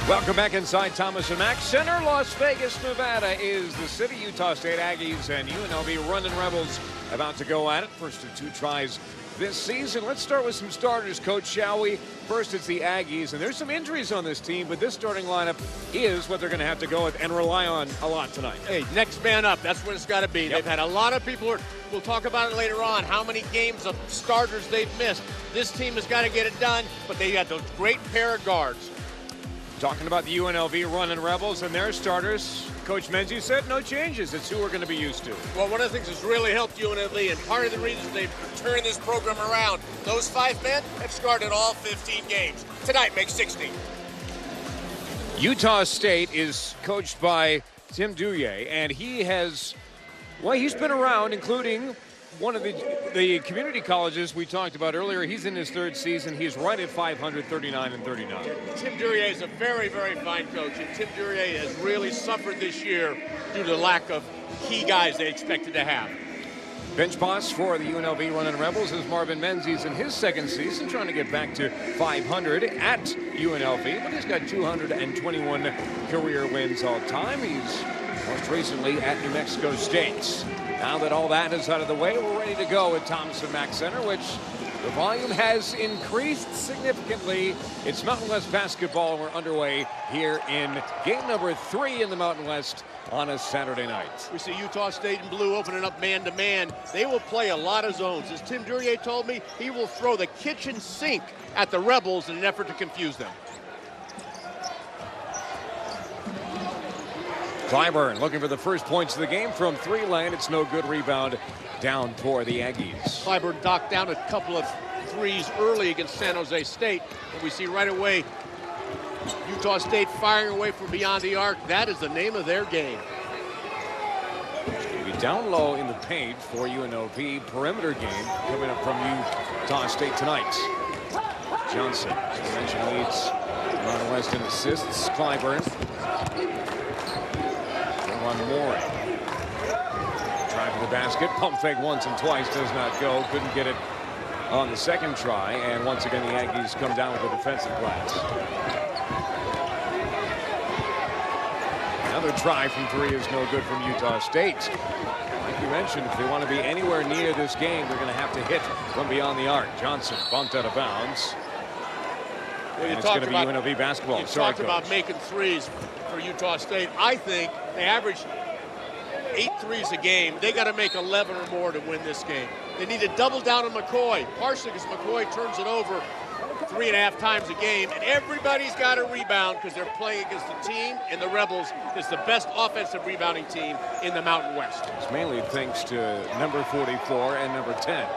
Welcome back inside Thomas & Mack Center. Las Vegas, Nevada is the city. Utah State Aggies and UNLV Running Rebels about to go at it. First of two tries this season. Let's start with some starters, Coach, shall we? First, it's the Aggies, and there's some injuries on this team, but this starting lineup is what they're going to have to go with and rely on a lot tonight. Hey, next man up. That's what it's got to be. Yep. They've had a lot of people. We'll talk about it later on, how many games of starters they've missed. This team has got to get it done, but they got those great pair of guards. Talking about the UNLV Running Rebels and their starters, Coach Menzies said no changes. It's who we're going to be used to. Well, one of the things that's really helped UNLV, and part of the reason they've turned this program around, those 5 men have started all 15 games. Tonight makes 16. Utah State is coached by Tim Duryea, and he's been around, including one of the community colleges we talked about earlier. He's in his 3rd season. He's right at 500, 39 and 39. Tim Duryea is a very, very fine coach, and Tim Duryea has really suffered this year due to the lack of key guys they expected to have. Bench boss for the UNLV Running Rebels is Marvin Menzies in his 2nd season, trying to get back to 500 at UNLV, but he's got 221 career wins all time. He's most recently at New Mexico State. Now that all that is out of the way, we're ready to go at Thomas & Mack Center, which the volume has increased significantly. It's Mountain West basketball, and we're underway here in game number 3 in the Mountain West on a Saturday night. We see Utah State in blue opening up man-to-man. They will play a lot of zones. As Tim Duryea told me, he will throw the kitchen sink at the Rebels in an effort to confuse them. Clyburn looking for the first points of the game from 3 lane. It's no good. Rebound down for the Aggies. Clyburn knocked down a couple of threes early against San Jose State. And we see right away Utah State firing away from beyond the arc. That is the name of their game. It's going to be down low in the paint for UNLV. Perimeter game coming up from Utah State tonight. Johnson, as we mentioned, leads Mountain West in assists. Clyburn. On Mooring. Drive to the basket. Pump fake once and twice. Does not go. Couldn't get it on the 2nd try. And once again, the Aggies come down with a defensive glass. Another try from 3 is no good from Utah State. Like you mentioned, if they want to be anywhere near this game, they're going to have to hit from beyond the arc. Johnson bumped out of bounds. Well, and it's going to be UNLV basketball. You talked about making threes for Utah State. I think they average 8 threes a game. They got to make 11 or more to win this game. They need to double down on McCoy, partially because McCoy turns it over 3.5 times a game, and everybody's got to rebound because they're playing against the team, and the Rebels is the best offensive rebounding team in the Mountain West. It's mainly thanks to number 44 and number 10.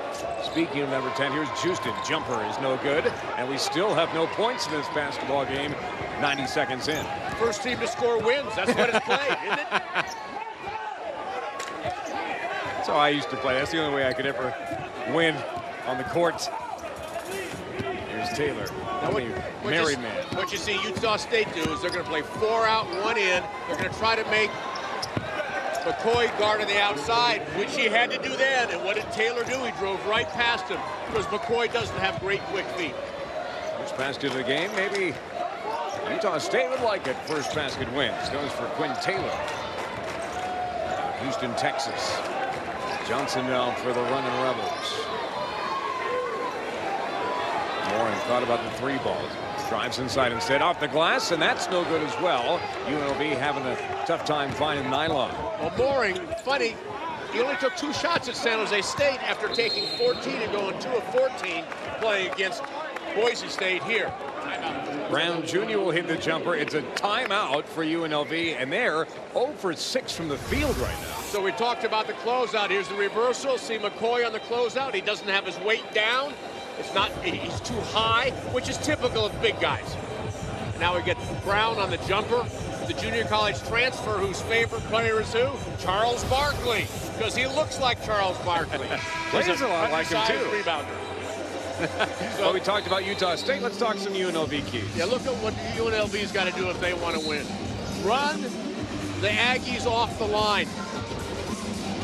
Speaking of number 10, here's Houston. Jumper is no good, and we still have no points in this basketball game 90 seconds in. First team to score wins. That's what it's played, isn't it? That's how I used to play. That's the only way I could ever win on the court. Here's Taylor. Now what you see Utah State do is they're going to play 4 out, 1 in. They're going to try to make McCoy guard on the outside, which he had to do then. And what did Taylor do? He drove right past him because McCoy doesn't have great quick feet. First basket of the game. Maybe Utah State would like it. First basket wins. Goes for Quinn Taylor. Houston, Texas. Johnson now for the Running Rebels. Mooring thought about the 3 balls. Drives inside instead, off the glass, and that's no good as well. UNLV having a tough time finding nylon. Well, Mooring, funny, he only took 2 shots at San Jose State after taking 14 and going 2 of 14 playing against Boise State here. Brown Jr. will hit the jumper. It's a timeout for UNLV, and they're 0 for 6 from the field right now. So we talked about the closeout. Here's the reversal. See McCoy on the closeout. He doesn't have his weight down. He's too high, which is typical of big guys. Now we get Brown on the jumper. The junior college transfer whose favorite player is who? Charles Barkley, because he looks like Charles Barkley. Plays a lot like him too. Rebounder. Well, we talked about Utah State. Let's talk some UNLV keys. Yeah, look at what UNLV's got to do if they want to win. Run the Aggies off the line.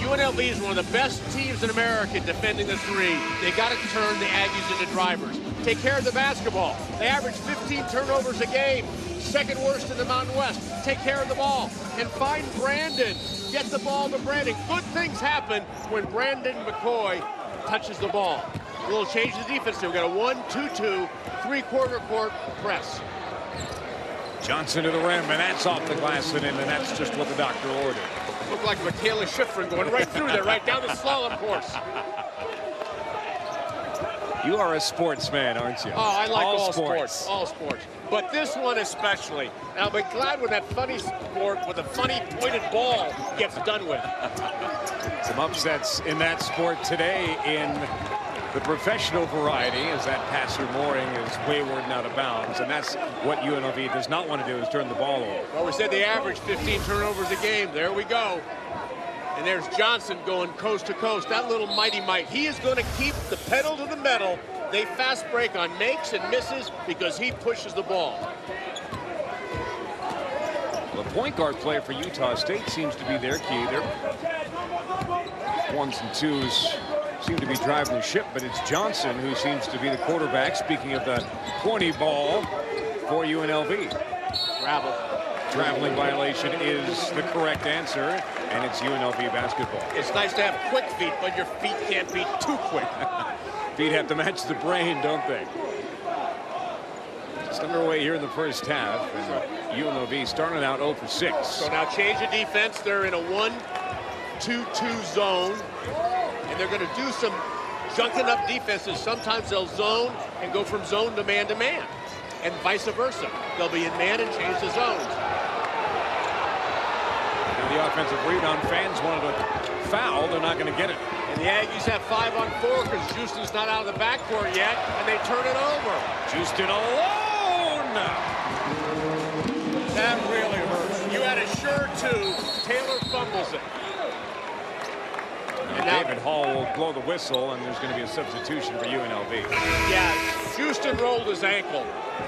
UNLV is one of the best teams in America defending the 3. They got to turn the Aggies into drivers. take care of the basketball. They average 15 turnovers a game, second worst in the Mountain West. Take care of the ball and find Brandon. Get the ball to Brandon. Good things happen when Brandon McCoy touches the ball. A little change of the defense here. We've got a 1-2-2, three-quarter court press. Johnson to the rim, and that's off the glass and in, and that's just what the doctor ordered. Looked like Michaela Schifrin going right through there, right down the slalom course. You are a sportsman, aren't you? Oh, I like all sports. All sports. But this one especially. And I'll be glad when that funny sport with a funny pointed ball gets done with. Some upsets in that sport today in the professional variety, as that passer Mooring is wayward and out of bounds. And that's what UNLV does not want to do, is turn the ball over. Well, we said they average 15 turnovers a game. There we go. And there's Johnson going coast to coast. That little mighty Mike. He is going to keep the pedal to the metal. They fast break on makes and misses because he pushes the ball. Well, the point guard play for Utah State seems to be their key. Their ones and twos seem to be driving the ship, but it's Johnson who seems to be the quarterback. Speaking of the pointy ball for UNLV. Traveling violation is the correct answer, and it's UNLV basketball. It's nice to have quick feet, but your feet can't be too quick. Feet have to match the brain, don't they? It's underway here in the first half, and UNLV starting out 0 for 6. So now change the defense. They're in a 1-2-2 zone, and they're going to do some junking up defenses. Sometimes they'll zone and go from zone to man, and vice versa. They'll be in man and change the zones. The offensive rebound, fans wanted a foul. They're not going to get it. And the Aggies have 5 on 4 because Houston's not out of the backcourt yet, and they turn it over. Houston alone. That really hurts. You had a sure two. Taylor fumbles it. And now David Hall will blow the whistle, and there's going to be a substitution for UNLV. Yeah, Houston rolled his ankle.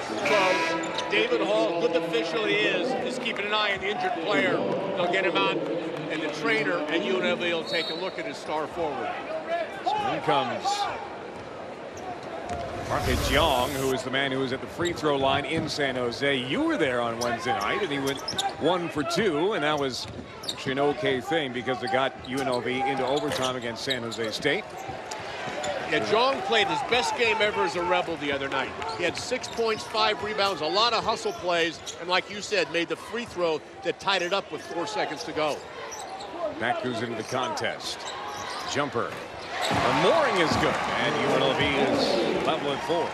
So David Hall, good official he is keeping an eye on the injured player. They'll get him out, and the trainer at UNLV will take a look at his star forward. So in comes Marcus Young, who is the man who was at the free throw line in San Jose. You were there on Wednesday night, and he went 1 for 2, and that was actually an okay thing because it got UNLV into overtime against San Jose State. Yeah, Jong played his best game ever as a Rebel the other night. He had 6 points, 5 rebounds, a lot of hustle plays, and like you said, made the free throw that tied it up with 4 seconds to go. Back goes into the contest. Jumper. The Mooring is good, and UNLV is level at 4.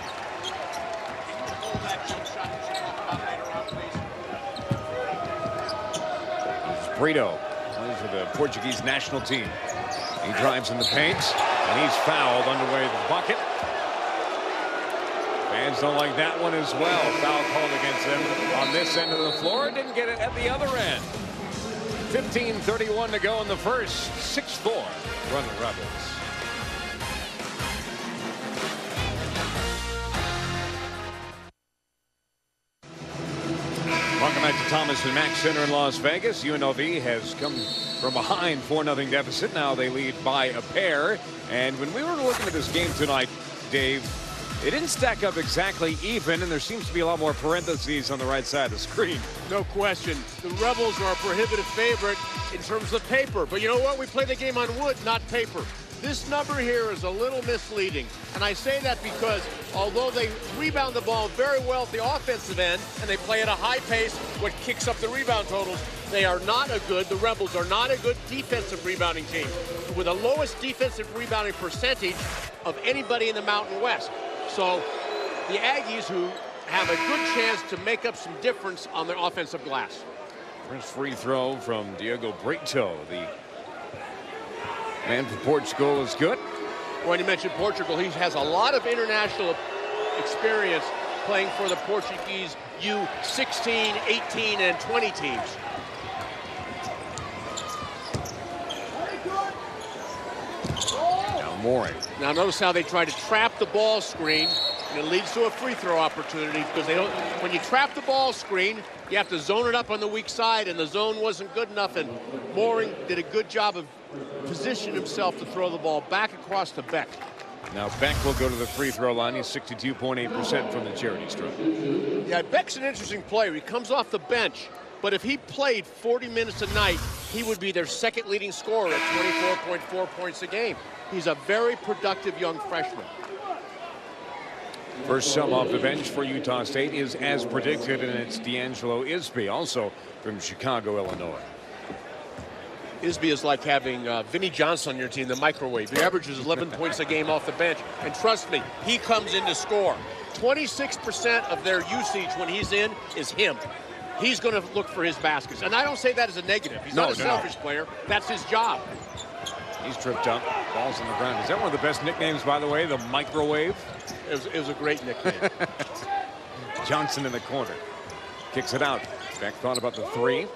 Brito plays for the Portuguese national team. He drives in the paint, and he's fouled underway the bucket. Fans don't like that one as well. Foul called against him on this end of the floor. Didn't get it at the other end. 15:31 to go in the first. 6-4 run the Rebels. Welcome back to Thomas and Mack Center in Las Vegas. UNLV has come from behind 4-0 deficit. Now they lead by a pair. And when we were looking at this game tonight, Dave, it didn't stack up exactly even, and there seems to be a lot more parentheses on the right side of the screen. No question. The Rebels are a prohibitive favorite in terms of paper. But you know what? We play the game on wood, not paper. This number here is a little misleading. And I say that because although they rebound the ball very well at the offensive end and they play at a high pace, what kicks up the rebound totals, they are not the Rebels are not a good defensive rebounding team. With the lowest defensive rebounding percentage of anybody in the Mountain West. So the Aggies, who have a good chance to make up some difference on their offensive glass. First free throw from Diego Brito, the man for Portugal, is good. When you mentioned Portugal, he has a lot of international experience playing for the Portuguese U16, 18, and 20 teams. Now Mooring. Now notice how they try to trap the ball screen, and it leads to a free throw opportunity because they don't. When you trap the ball screen, you have to zone it up on the weak side, and the zone wasn't good enough, and Mooring did a good job of positioning himself to throw the ball back across to Beck. Now Beck will go to the free throw line. He's 62.8% from the charity stripe. Yeah, Beck's an interesting player. He comes off the bench, but if he played 40 minutes a night, he would be their second leading scorer at 24.4 points a game. He's a very productive young freshman. First sub off the bench for Utah State is as predicted, and it's D'Angelo Isby, also from Chicago, Illinois. Isby is like having Vinnie Johnson on your team, the microwave. He averages 11 points a game off the bench. And trust me, he comes in to score. 26% of their usage when he's in is him. He's going to look for his baskets. And I don't say that as a negative. He's not a selfish player. That's his job. He's tripped up. Ball's on the ground. Is that one of the best nicknames, by the way, the microwave? It was a great nickname. Johnson in the corner. Kicks it out. Beck thought about the three.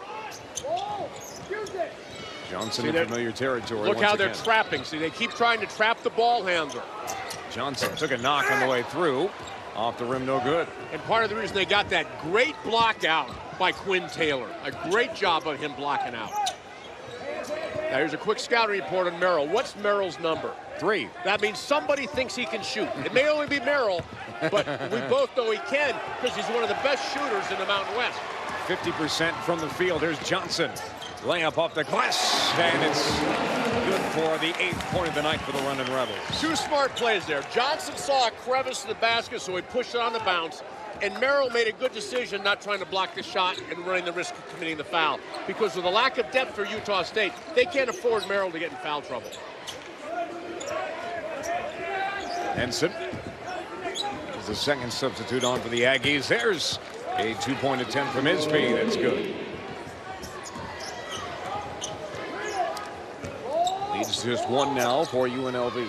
Johnson in familiar territory. Look how they're trapping. See, they keep trying to trap the ball handler. Johnson took a knock on the way through. Off the rim, no good. And part of the reason they got that great block out by Quinn Taylor. A great job of him blocking out. Now here's a quick scouting report on Merrill. What's Merrill's number? 3. That means somebody thinks he can shoot. It may only be Merrill, but we both know he can because he's one of the best shooters in the Mountain West. 50% from the field. Here's Johnson. Layup off the glass, and it's good for the 8th point of the night for the Running Rebels. Two smart plays there. Johnson saw a crevice in the basket, so he pushed it on the bounce. And Merrill made a good decision not trying to block the shot and running the risk of committing the foul. Because with the lack of depth for Utah State, they can't afford Merrill to get in foul trouble. Henson is the second substitute on for the Aggies. There's a 2-point attempt from Isby. That's good. Leads just 1 now for UNLV.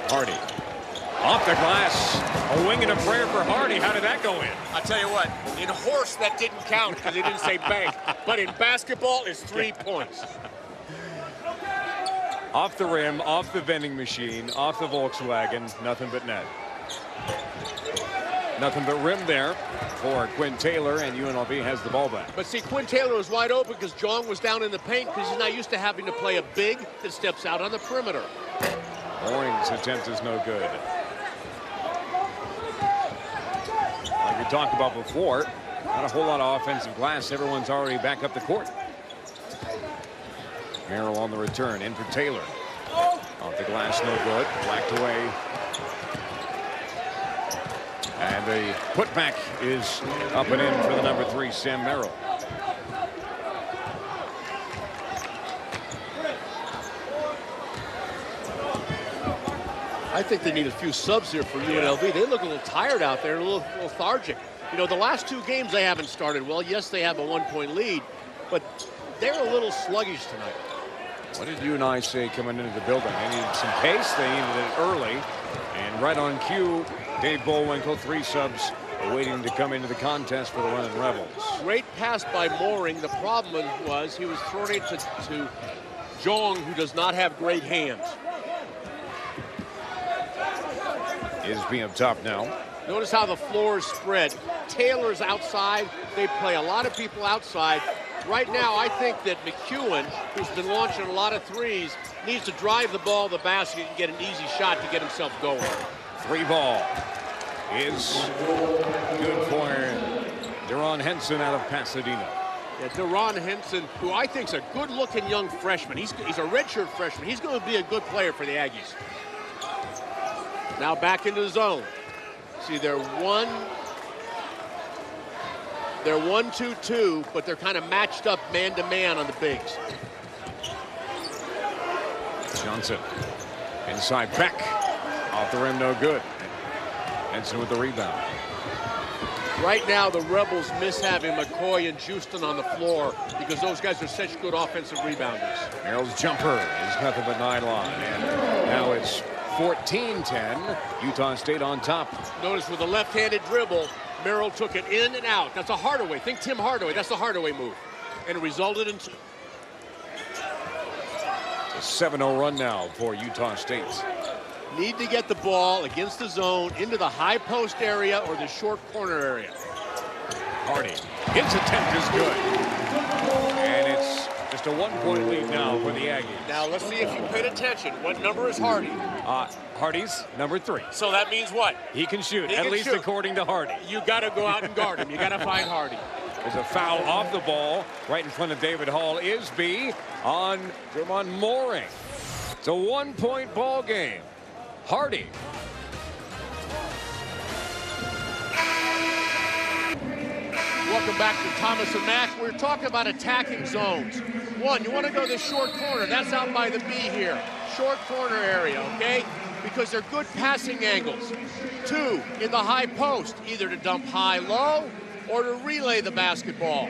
Hardy. Off the glass. A wing and a prayer for Hardy. How did that go in? I'll tell you what, in horse that didn't count because he didn't say bank. But in basketball, it's 3 points. Off the rim, off the vending machine, off the Volkswagen, nothing but net. Nothing but rim there for Quinn Taylor, and UNLV has the ball back. But see, Quinn Taylor was wide open because Jong was down in the paint because he's not used to having to play a big that steps out on the perimeter. Mooring's attempt is no good. Like we talked about before, not a whole lot of offensive glass. Everyone's already back up the court. Merrill on the return, in for Taylor. Off the glass, no good. Blacked away. And the putback is up and in for the number 3, Sam Merrill. I think they need a few subs here for UNLV. They look a little tired out there, a little lethargic. You know, the last 2 games they haven't started well. Yes, they have a 1-point lead, but they're a little sluggish tonight. What did you and I say coming into the building? They needed some pace. They needed it early. And right on cue, Dave Bullwinkle, 3 subs waiting to come into the contest for the Running Rebels. Great pass by Mooring. The problem was he was throwing it to Jong, who does not have great hands. Isby up top now. Notice how the floor is spread. Taylor's outside. They play a lot of people outside. Right now, I think that McEwen, who's been launching a lot of threes, needs to drive the ball to the basket and get an easy shot to get himself going. 3 ball is good for Deron Henson out of Pasadena. Yeah, Deron Henson, who I think is a good-looking young freshman. He's a redshirt freshman. He's going to be a good player for the Aggies. Now back into the zone. See, they're 1-2-2, but they're kind of matched up man-to-man on the bigs. Johnson inside Beck. Off the rim, no good. Henson with the rebound. Right now, the Rebels miss having McCoy and Houston on the floor because those guys are such good offensive rebounders. Merrill's jumper is nothing but nylon. And now it's 14-10. Utah State on top. Notice with a left-handed dribble, Merrill took it in and out. That's a Hardaway. Think Tim Hardaway. That's the Hardaway move. And it resulted in... It's a 7-0 run now for Utah State. Need to get the ball against the zone into the high post area or the short corner area. Hardy. His attempt is good. And it's just Just a 1-point lead now for the Aggies. Now let's see if you paid attention. What number is Hardy? Hardy's number 3. So that means what? He can shoot, He at can least shoot. according to Hardy. You got to go out and guard him. You got to find Hardy. There's a foul off the ball right in front of David Hall. Isby on Jermon Mooring. It's a 1-point ball game. Hardy. Welcome back to Thomas and Mack. We're talking about attacking zones. One, you want to go to the short corner. That's out by the B here. Short corner area, okay? Because they're good passing angles. 2, in the high post, either to dump high-low or to relay the basketball.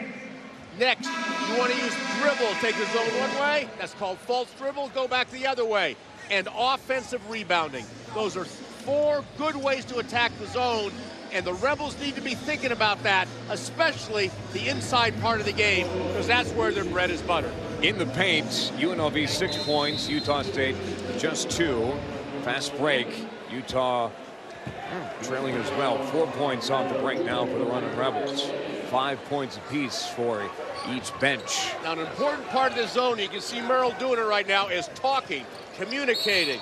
Next, you want to use dribble, take the zone one way. That's called false dribble. Go back the other way. And offensive rebounding. Those are 4 good ways to attack the zone. And the Rebels need to be thinking about that, especially the inside part of the game, because that's where their bread is buttered. In the paint, UNLV 6 points, Utah State just 2. Fast break, Utah trailing as well. 4 points off the break now for the running Rebels. 5 points apiece for each bench. Now, an important part of the zone, you can see Merrill doing it right now, is talking, communicating.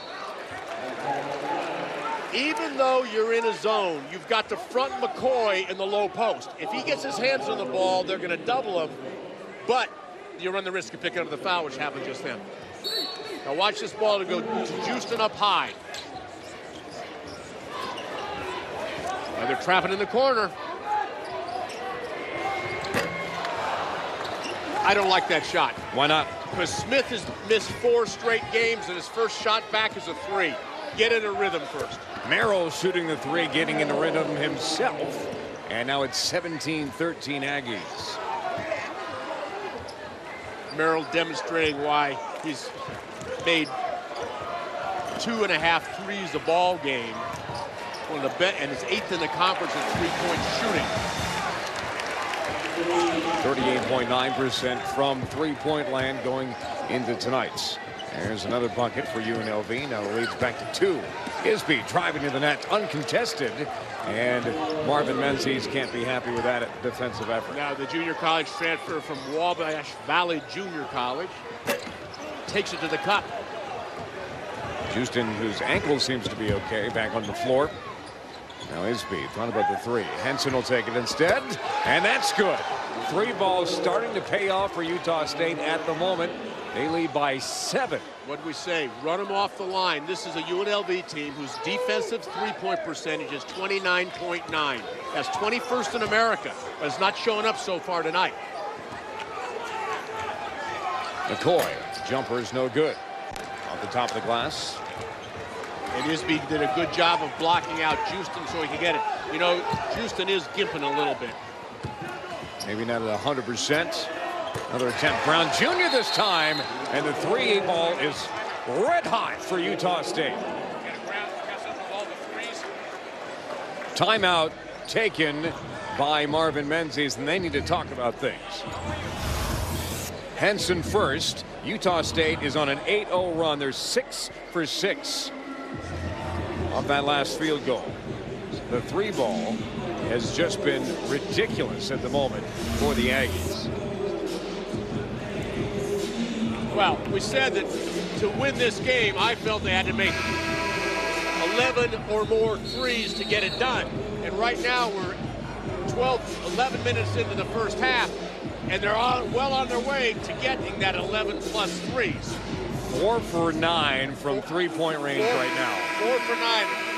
Even though you're in a zone, you've got to front McCoy in the low post. If he gets his hands on the ball, they're going to double him, but you run the risk of picking up the foul, which happened just then. Now watch this ball to go to Houston up high. Now they're trapping in the corner. I don't like that shot. Why not? Because Smith has missed 4 straight games, and his first shot back is a 3. Get in a rhythm first. Merrill shooting the 3, getting in the rhythm himself. And now it's 17-13 Aggies. Merrill demonstrating why he's made 2.5 threes a ball game. One of the best, and it's 8th in the conference in 3-point shooting. 38.9% from 3-point land going into tonight's. There's another bucket for UNLV. Now the lead's back to 2. Isby driving to the net, uncontested. And Marvin Menzies can't be happy with that defensive effort. Now the junior college transfer from Wabash Valley Junior College takes it to the cup. Houston, whose ankle seems to be okay, back on the floor. Now Isby thought about the 3. Henson will take it instead, and that's good. 3 balls starting to pay off for Utah State at the moment. They lead by 7. What do we say? Run them off the line. This is a UNLV team whose defensive 3-point percentage is 29.9. That's 21st in America, but it's not showing up so far tonight. McCoy, jumper is no good. Off the top of the glass. And Isby did a good job of blocking out Houston so he could get it. You know, Houston is gimping a little bit. Maybe not at 100%. Another attempt. Brown Jr. this time. And the 3 ball is red hot for Utah State. Timeout taken by Marvin Menzies, and they need to talk about things. Henson first. Utah State is on an 8-0 run. They're 6 for 6 off that last field goal. The 3 ball has just been ridiculous at the moment for the Aggies. Well, we said that to win this game, I felt they had to make 11 or more threes to get it done. And right now we're 11 minutes into the first half, and they're well on their way to getting that 11 plus threes. 4 for 9 from 3-point range right now. 4 for 9.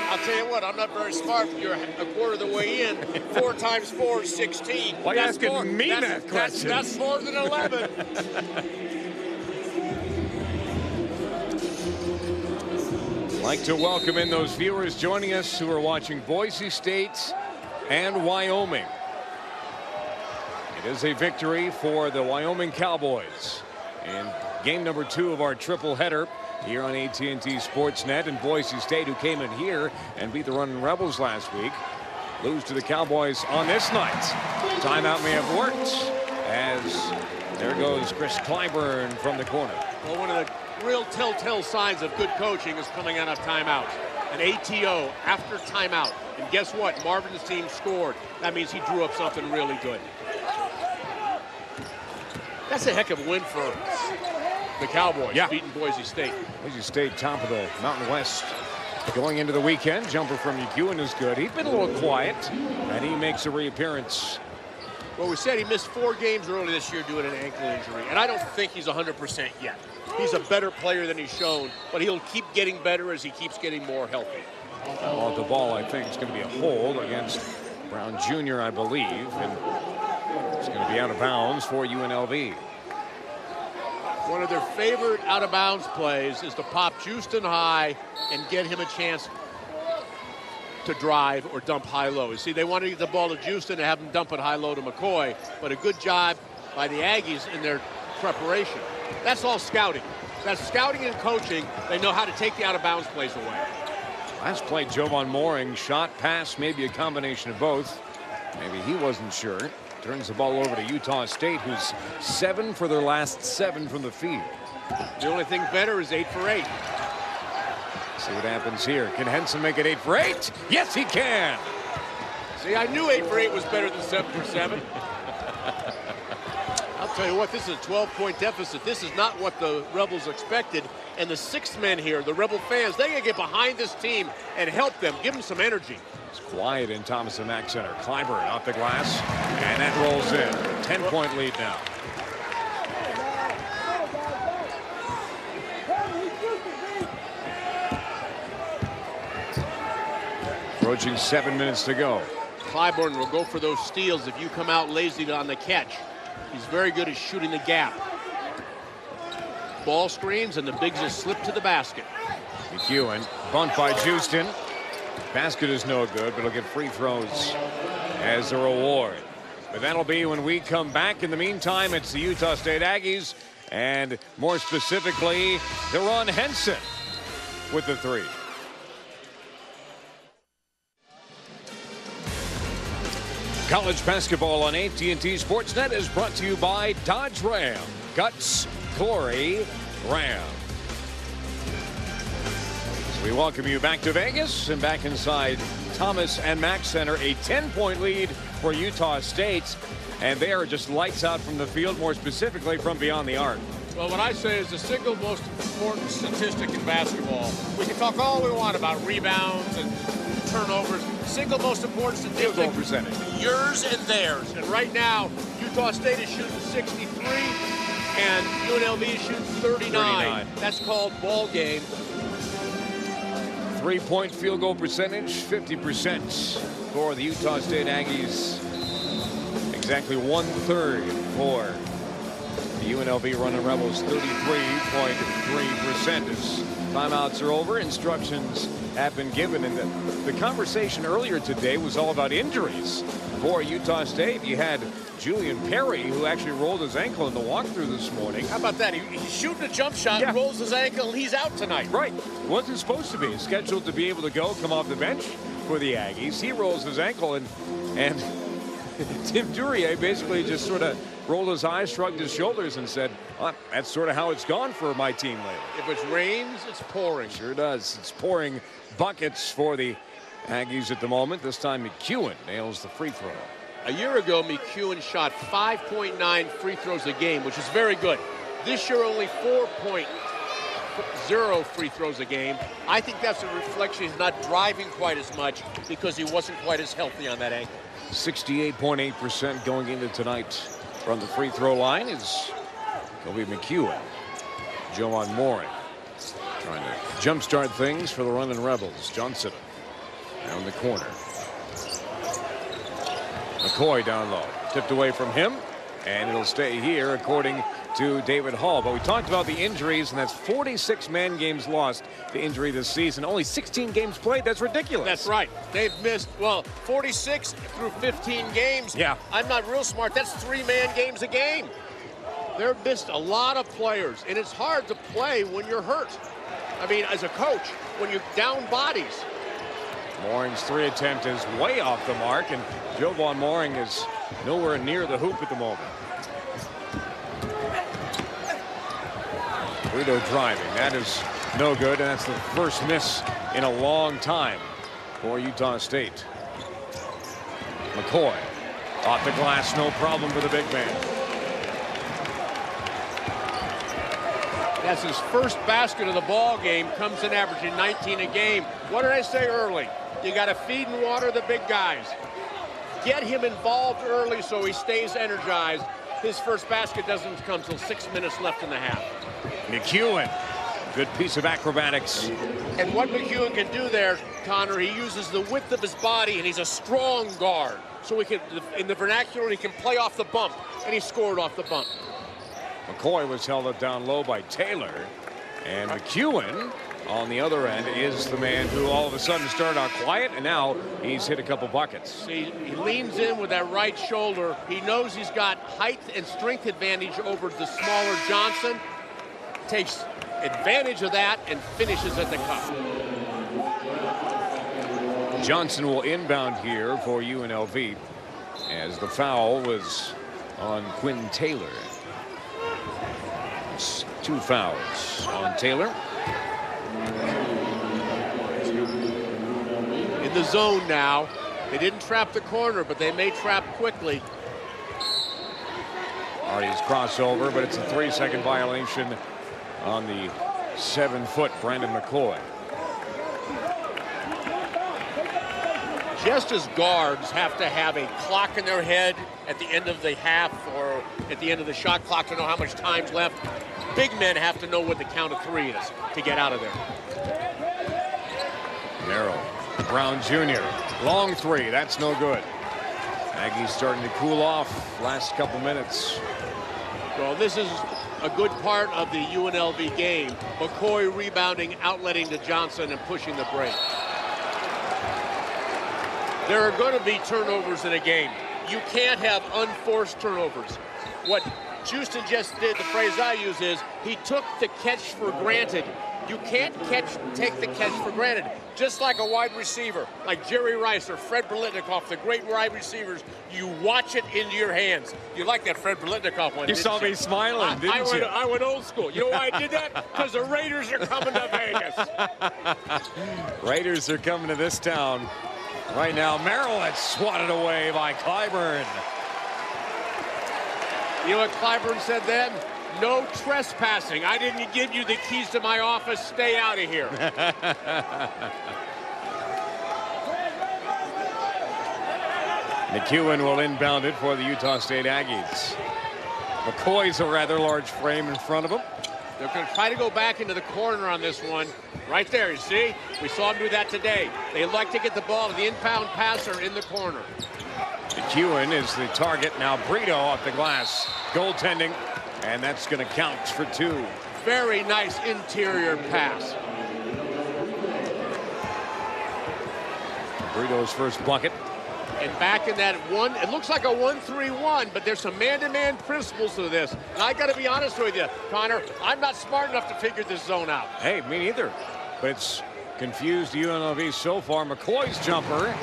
I'll tell you what, I'm not very smart. You're a quarter of the way in. 4 times 4 is 16. Why are you asking me that question? That's more than 11. I'd like to welcome in those viewers joining us who are watching Boise State and Wyoming. It is a victory for the Wyoming Cowboys in game number 2 of our triple header here on AT&T Sportsnet. And Boise State, who came in here and beat the Running Rebels last week, lose to the Cowboys on this night. Timeout may have worked, as there goes Chris Clyburn from the corner. Well, one of the real telltale signs of good coaching is coming out of timeout. An ATO after timeout. And guess what? Marvin's team scored. That means he drew up something really good. That's a heck of a win for the Cowboys, Yeah. beating Boise State. Boise State, top of the Mountain West. Going into the weekend, jumper from McEwen is good. He's been a little quiet, and he makes a reappearance. Well, we said he missed 4 games early this year due to an ankle injury, and I don't think he's 100% yet. He's a better player than he's shown, but he'll keep getting better as he keeps getting more healthy. Well, the ball, I think, is going to be a hold against Brown Jr., I believe, and it's going to be out of bounds for UNLV. One of their favorite out-of-bounds plays is to pop Houston high and get him a chance to drive or dump high-low. You see, they want to get the ball to Houston and have him dump it high-low to McCoy, but a good job by the Aggies in their preparation. That's all scouting. That's scouting and coaching. They know how to take the out-of-bounds plays away. Last play, Jovan Mooring, shot, pass, maybe a combination of both. Maybe he wasn't sure. Turns the ball over to Utah State, who's 7 for their last 7 from the field. The only thing better is 8 for 8. See what happens here. Can Henson make it 8 for 8? Yes, he can. See, I knew 8 for 8 was better than 7 for 7. I'll tell you what, this is a 12-point deficit. This is not what the Rebels expected. And the 6 men here, the Rebel fans, they gotta get behind this team and help them, give them some energy. It's quiet in Thomas and Mack Center. Clyburn off the glass, and that rolls in. 10-point lead now. Approaching 7 minutes to go. Clyburn will go for those steals if you come out lazy on the catch. He's very good at shooting the gap. Ball screens, and the bigs just slip to the basket. McEwen, bumped by Houston. Basket is no good, but he'll get free throws as a reward. But that'll be when we come back. In the meantime, it's the Utah State Aggies, and more specifically, Deron Henson with the 3. College basketball on AT&T Sportsnet is brought to you by Dodge Ram. Guts, glory, Ram. So we welcome you back to Vegas and back inside Thomas and Mack Center. A 10-point lead for Utah State, and they are just lights out from the field, more specifically from beyond the arc. Well, what I say is the single most important statistic in basketball. We can talk all we want about rebounds and turnovers. Single most important statistic. Field goal percentage. Yours and theirs. And right now, Utah State is shooting 63, and UNLV is shooting 39. That's called ball game. 3-point field goal percentage, 50% for the Utah State Aggies. Exactly 1/3 for the UNLV Running Rebels, 33.3%. As timeouts are over, instructions have been given, and the conversation earlier today was all about injuries for Utah State. You had Julian Perry, who actually rolled his ankle in the walkthrough this morning. How about that? He's shooting a jump shot, rolls his ankle, and he's out tonight. Right. Wasn't supposed to be. Scheduled to be able to come off the bench for the Aggies. He rolls his ankle, and Tim Duryea basically just sort of rolled his eyes, shrugged his shoulders, and said, well, that's sort of how it's gone for my team lately. If it rains, it's pouring. Sure does. It's pouring buckets for the Aggies at the moment. This time McEwen nails the free throw. A year ago, McEwen shot 5.9 free throws a game, which is very good. This year, only 4.0 free throws a game. I think that's a reflection he's not driving quite as much because he wasn't quite as healthy on that ankle. 68.8% going into tonight from the free throw line is Kobe McEwen. Jovan Mooring trying to jumpstart things for the Running Rebels. Johnson down the corner. McCoy down low. Tipped away from him, and it'll stay here according to David Hall. But we talked about the injuries, and that's 46 man games lost to injury this season. Only 16 games played. That's ridiculous. That's right. They've missed, 46 through 15 games. Yeah. I'm not real smart. That's 3-man games a game. They've missed a lot of players, and it's hard to play when you're hurt. I mean, as a coach, when you're down bodies. Mooring's 3 attempt is way off the mark, and Jovan Mooring is nowhere near the hoop at the moment. Guido driving. That is no good, and that's the first miss in a long time for Utah State. McCoy off the glass, no problem for the big man. That's his first basket of the ball game, comes in averaging 19 a game. What did I say early? You got to feed and water the big guys. Get him involved early so he stays energized. His first basket doesn't come till 6 minutes left in the half. McEwen, good piece of acrobatics. And what McEwen can do there, Connor, he uses the width of his body, and he's a strong guard. So he can, in the vernacular, he can play off the bump, and he scored off the bump. McCoy was held up down low by Taylor, and McEwen on the other end is the man who all of a sudden started out quiet, and now he's hit a couple buckets. See, he leans in with that right shoulder. He knows he's got height and strength advantage over the smaller Johnson. Takes advantage of that and finishes at the cup. Johnson will inbound here for UNLV as the foul was on Quinn Taylor. It's 2 fouls on Taylor. In the zone now. They didn't trap the corner, but they may trap quickly. Artie's crossover, but it's a 3-second violation on the 7-foot Brandon McCoy. Just as guards have to have a clock in their head at the end of the half or at the end of the shot clock to know how much time's left, big men have to know what the count of 3 is to get out of there. Merrill, Brown Jr., long 3, that's no good. Aggies starting to cool off last couple minutes. Well, this is a good part of the UNLV game. McCoy rebounding, outletting to Johnson, and pushing the break. There are going to be turnovers in a game. You can't have unforced turnovers. What Houston just did, the phrase I use is, he took the catch for granted. You can't take the catch for granted. Just like a wide receiver, like Jerry Rice or Fred Biletnikoff, the great wide receivers, you watch it into your hands. You like that Fred Biletnikoff one, You saw me smiling, didn't you? I went old school. You know why I did that? Because the Raiders are coming to Vegas. Raiders are coming to this town. Right now, Merrill is swatted away by Clyburn. You know what Clyburn said then? No trespassing. I didn't give you the keys to my office. Stay out of here. McEwen will inbound it for the Utah State Aggies. McCoy's a rather large frame in front of him. They're going to try to go back into the corner on this one. Right there, you see? We saw them do that today. They like to get the ball to the inbound passer in the corner. McEwen is the target. Now Brito off the glass. Goaltending. And that's going to count for 2. Very nice interior pass. Brito's first bucket. And back in that one, it looks like a 1-3-1, but there's some man-to-man principles to this. And I got to be honest with you, Connor, I'm not smart enough to figure this zone out. Hey, me neither. But it's confused UNLV so far. McCoy's jumper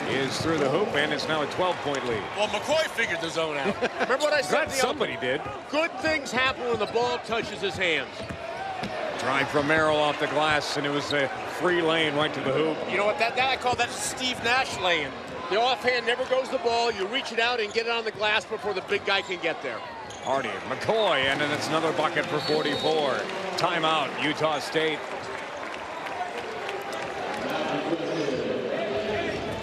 is through the hoop, and it's now a 12-point lead. Well, McCoy figured the zone out. Remember what I said? Somebody did. Good things happen when the ball touches his hands. Drive from Merrill off the glass, and it was a free lane right to the hoop. You know what? That I call that Steve Nash lane. The offhand never goes the ball. You reach it out and get it on the glass before the big guy can get there. Artie, McCoy, and then it's another bucket for 44. Timeout, Utah State.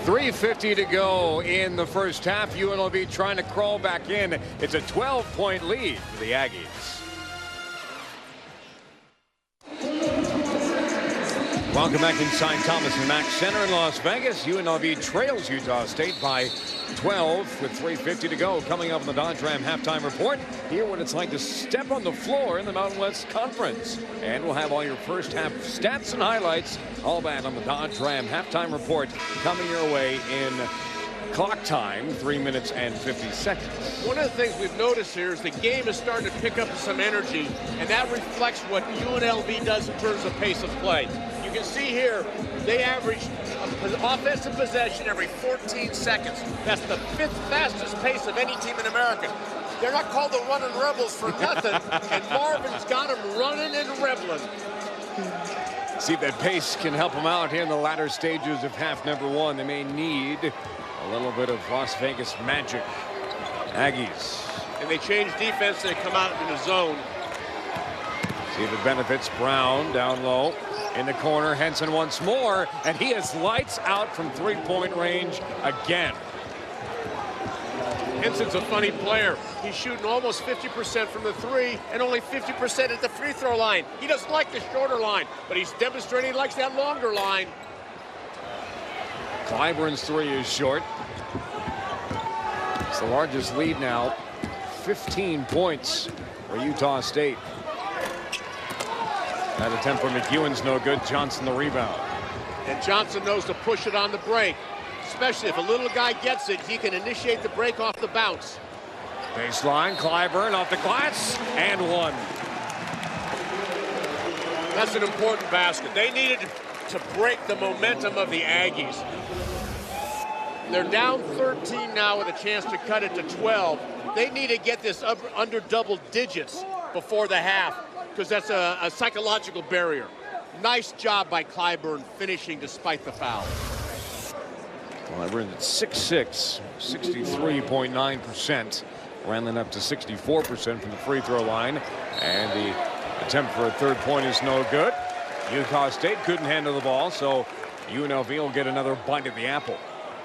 3:50 to go in the first half. UNLV trying to crawl back in. It's a 12-point lead for the Aggies. Welcome back inside Thomas and Mack Center in Las Vegas. UNLV trails Utah State by 12 with 3:50 to go. Coming up on the Dodge Ram halftime report. Hear what it's like to step on the floor in the Mountain West Conference. And we'll have all your first half stats and highlights. All that on the Dodge Ram halftime report coming your way in clock time, 3 minutes and 50 seconds. One of the things we've noticed here is the game is starting to pick up some energy, and that reflects what UNLV does in terms of pace of play. You can see here, they average an offensive possession every 14 seconds. That's the 5th fastest pace of any team in America. They're not called the Running Rebels for nothing, and Marvin's got them running and rebelling. See if that pace can help them out here in the latter stages of half number 1. They may need a little bit of Las Vegas magic. Aggies. And they change defense, they come out in the zone. See if it benefits Brown down low in the corner. Henson once more, and he is lights out from three-point range again. Henson's a funny player. He's shooting almost 50% from the three and only 50% at the free throw line. He doesn't like the shorter line, but he's demonstrating he likes that longer line. Clyburn's three is short. It's the largest lead now. 15 points for Utah State. That attempt for McEwen's no good. Johnson the rebound. And Johnson knows to push it on the break. Especially if a little guy gets it, he can initiate the break off the bounce. Baseline, Clyburn off the glass, and one. That's an important basket. They needed to break the momentum of the Aggies. They're down 13 now with a chance to cut it to 12. They need to get this up under double digits before the half, because that's a psychological barrier. Nice job by Clyburn finishing despite the foul. Clyburn at 6'6", 63.9%. Ranlin up to 64% from the free throw line. And the attempt for a third point is no good. Utah State couldn't handle the ball, so UNLV will get another bite at the apple.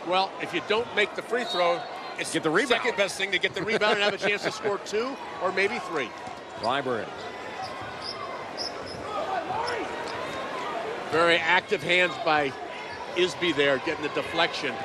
Well, if you don't make the free throw, it's get the rebound. Second best thing to get the rebound and have a chance to score 2 or maybe 3. Clyburn. Very active hands by Isby there, getting the deflection.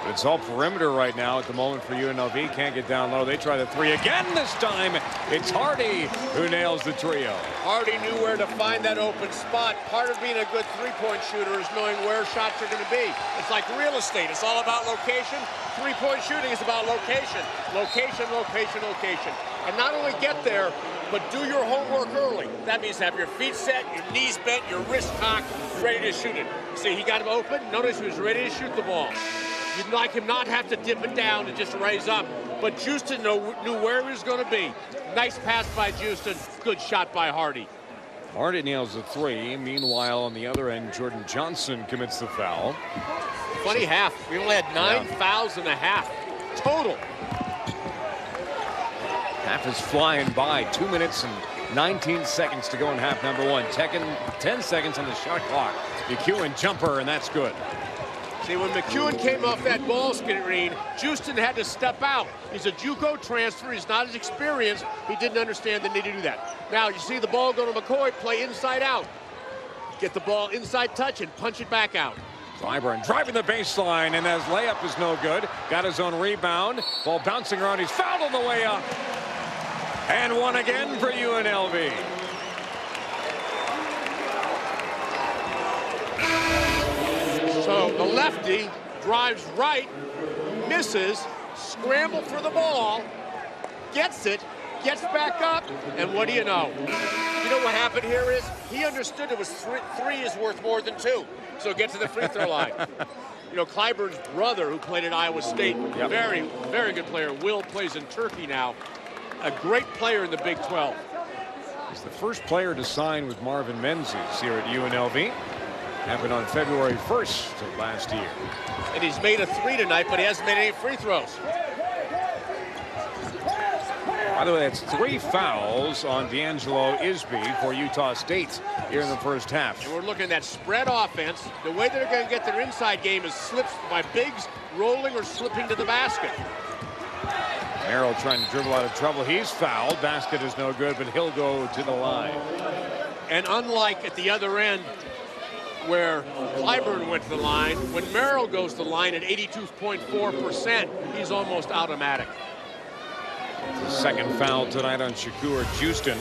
It's all perimeter right now at the moment for UNLV. Can't get down low. They try the three again this time. It's Hardy who nails the trio. Hardy knew where to find that open spot. Part of being a good three-point shooter is knowing where shots are going to be. It's like real estate. It's all about location. Three-point shooting is about location. Location, location, location. And not only get there, but do your homework early. That means have your feet set, your knees bent, your wrist cocked, ready to shoot it. See, he got him open. Notice he was ready to shoot the ball. You'd like him not have to dip it down and just raise up. But Houston knew where he was going to be. Nice pass by Houston. Good shot by Hardy. Hardy nails the three. Meanwhile, on the other end, Jordan Johnson commits the foul. Funny half. We only had 9 fouls in the half. Total. Half is flying by. 2 minutes and 19 seconds to go in half number one. 10 seconds on the shot clock. McEwen jumper, and that's good. See, when McEwen came off that ball screen, Houston had to step out. He's a JUCO transfer. He's not as experienced. He didn't understand the need to do that. Now, you see the ball go to McCoy, play inside out. Get the ball inside touch and punch it back out. Clyburn driving the baseline, and his layup is no good. Got his own rebound. Ball bouncing around. He's fouled on the way up. And one again for UNLV. So the lefty drives right, misses, scramble for the ball, gets it, gets back up, and what do you know? You know what happened here is he understood it was three is worth more than 2. So get to the free throw line. You know, Clyburn's brother, who played at Iowa State, very, very good player. Will plays in Turkey now. A great player in the Big 12. He's the first player to sign with Marvin Menzies here at UNLV. Happened on February 1st of last year. And he's made a 3 tonight, but he hasn't made any free throws. By the way, that's 3 fouls on D'Angelo Isby for Utah State here in the first half. And we're looking at that spread offense. The way they're going to get their inside game is slips by bigs rolling or slipping to the basket. Merrill trying to dribble out of trouble. He's fouled. Basket is no good, but he'll go to the line. And unlike at the other end, where Clyburn went to the line, when Merrill goes to the line at 82.4%, he's almost automatic. Second foul tonight on Shakur Houston.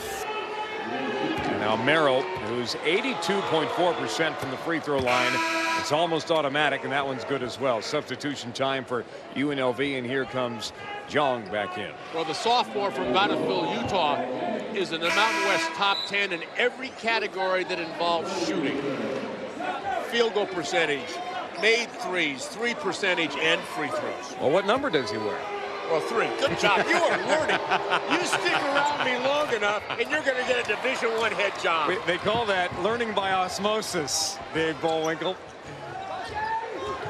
And now Merrill, who's 82.4% from the free throw line. It's almost automatic, and that one's good as well. Substitution time for UNLV, and here comes Jong back in. Well, the sophomore from Bonneville, Utah, is in the Mountain West top 10 in every category that involves shooting. Field goal percentage, made threes, 3 percentage, and free throws. Well, what number does he wear? Well, 3. Good job. You are learning. You stick around me long enough, and you're going to get a Division I head job. They call that learning by osmosis, Dave Bullwinkle.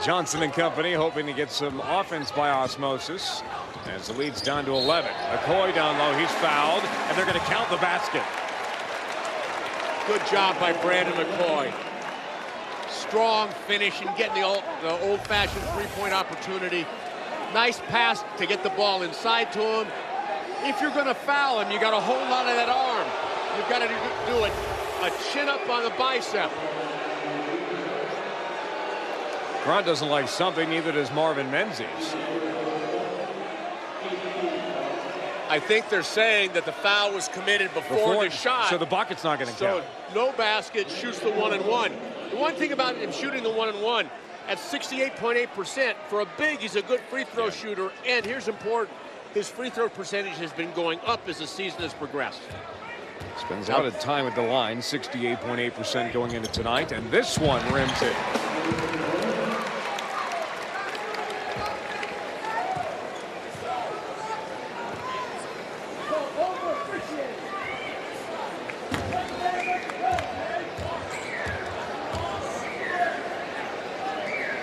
Johnson and company hoping to get some offense by osmosis as the lead's down to 11. McCoy down low. He's fouled, and they're going to count the basket. Good job by Brandon McCoy. Strong finish and getting the old-fashioned three-point opportunity. Nice pass to get the ball inside to him. If you're going to foul him, you got to hold on to that arm. You've got to do it. A chin up on the bicep. Grant doesn't like something, neither does Marvin Menzies. I think they're saying that the foul was committed before the shot. So the bucket's not going to count. So no basket, shoots the 1-and-1. The one thing about him shooting the 1-and-1, at 68.8%, for a big, he's a good free throw shooter. And here's important, his free throw percentage has been going up as the season has progressed. Spends a lot of time at the line, 68.8% going into tonight. And this one rims it.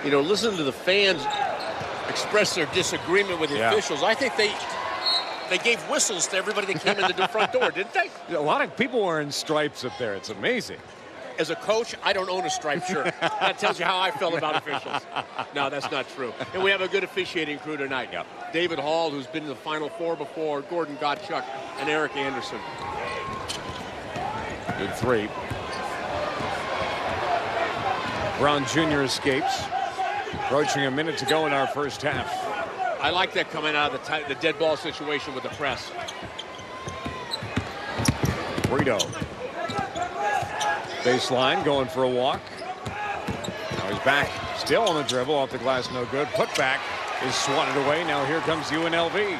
You know, listen to the fans express their disagreement with the officials. I think they gave whistles to everybody that came in the front door, didn't they? A lot of people wearing stripes up there. It's amazing. As a coach, I don't own a striped shirt. That tells you how I felt about officials. No, that's not true. And we have a good officiating crew tonight. Yep. David Hall, who's been in the Final Four before, Gordon Gottschalk, and Eric Anderson. Good three. Brown Jr. escapes. Approaching a minute to go in our first half. I like that coming out of the dead ball situation with the press. Brito. Baseline, going for a walk. Now he's back, still on the dribble, off the glass, no good. Put back is swatted away. Now here comes UNLV.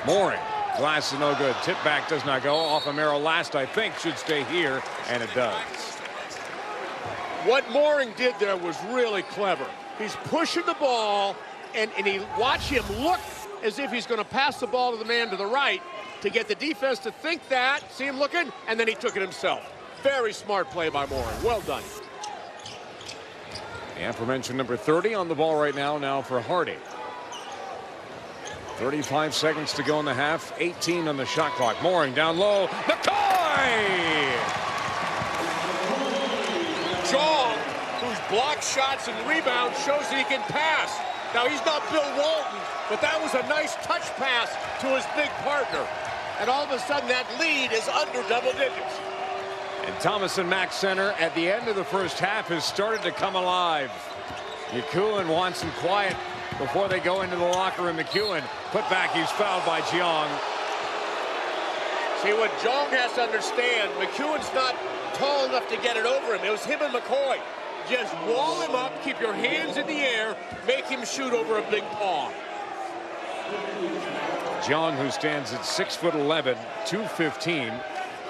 Mooring, glass is no good. Tip back does not go. Off Amaro last, I think, should stay here, and it does. What Mooring did there was really clever. He's pushing the ball, and he watch him look as if he's going to pass the ball to the man to the right to get the defense to think that, see him looking, and then he took it himself. Very smart play by Mooring. Well done. The aforementioned number 30 on the ball right now for Hardy. 35 seconds to go in the half, 18 on the shot clock. Mooring down low. McCoy! Jong, who's blocked shots and rebounds, shows that he can pass. Now, he's not Bill Walton, but that was a nice touch pass to his big partner. And all of a sudden, that lead is under double digits. And Thomas and Mack Center at the end of the first half has started to come alive. McEwen wants some quiet before they go into the locker room. McEwen put back, he's fouled by Jeong. See, what Jong has to understand, McEwen's not tall enough to get it over him. It was him and McCoy. Just wall him up, keep your hands in the air, make him shoot over a big paw. Jeong, who stands at 6'11", 215,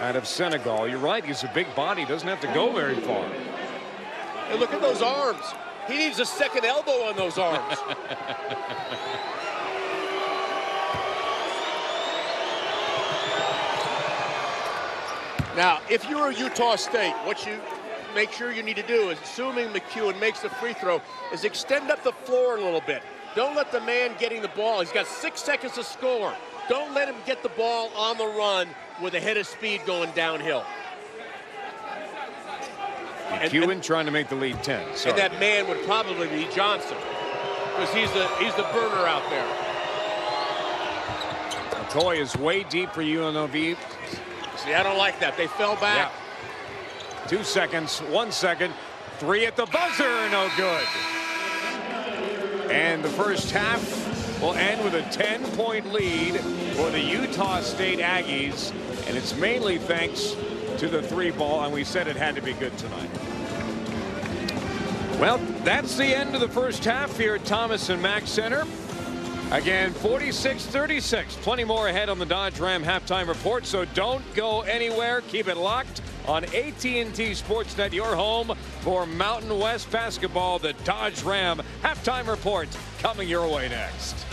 out of Senegal. You're right, he's a big body, doesn't have to go very far. And look at those arms. He needs a second elbow on those arms. Now, if you're Utah State, what you make sure you need to do is, assuming McEwen makes the free throw, is extend up the floor a little bit. Don't let the man getting the ball. He's got 6 seconds to score. Don't let him get the ball on the run with a head of speed going downhill. McEwen trying to make the lead 10. Sorry. And that man would probably be Johnson, because he's the burner out there. McCoy is way deep for UNLV. See, I don't like that. They fell back. Yeah. 2 seconds, 1 second, three at the buzzer, no good. And the first half will end with a 10-point lead for the Utah State Aggies, and it's mainly thanks to the three ball, and we said it had to be good tonight. Well, that's the end of the first half here at Thomas and Mack Center. Again, 46-36. Plenty more ahead on the Dodge Ram halftime report, so don't go anywhere. Keep it locked on AT&T Sportsnet, your home for Mountain West basketball. The Dodge Ram halftime report coming your way next.